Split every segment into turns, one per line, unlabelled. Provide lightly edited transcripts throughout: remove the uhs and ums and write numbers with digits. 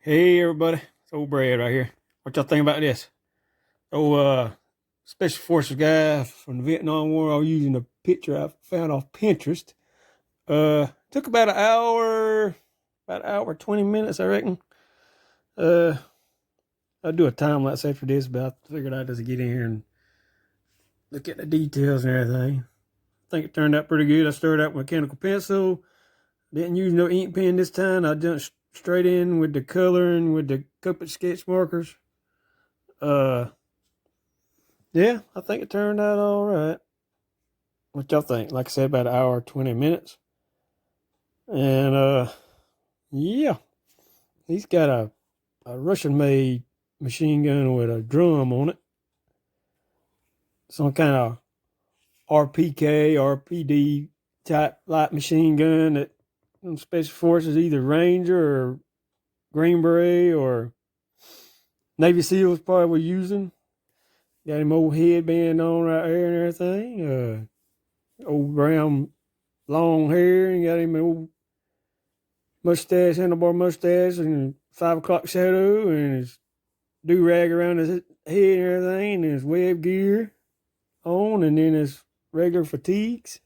Hey everybody, it's old Brad right here. What y'all think about this? Special forces guy from the Vietnam War. I was using a picture I found off Pinterest. Took about an hour 20 minutes, I reckon. Uh, I'll do a time lapse after this, but I figured I'd just get in here and look at the details and everything. I think it turned out pretty good. I started out with mechanical pencil. Didn't use no ink pen this time. I jumped straight in with the coloring with the Copic sketch markers. Uh, yeah, I think it turned out all right. What y'all think? Like I said, about an hour, 20 minutes. And yeah, he's got a Russian made machine gun with a drum on it. Some kind of RPK, RPD type light machine gun that Special Forces, either Ranger or Green Beret or Navy SEALs probably were using. Got him old headband on right here and everything. Old brown long hair, and got him an old mustache, handlebar mustache, and 5 o'clock shadow, and his do rag around his head and everything, and his web gear on, and then his regular fatigues,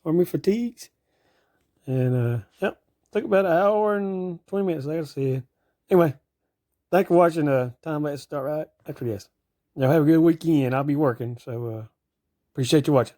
army fatigues. And yep, took about an hour and 20 minutes, like I said. Anyway, thanks for watching. Time lapse start right after this. Y'all have a good weekend. I'll be working, so appreciate you watching.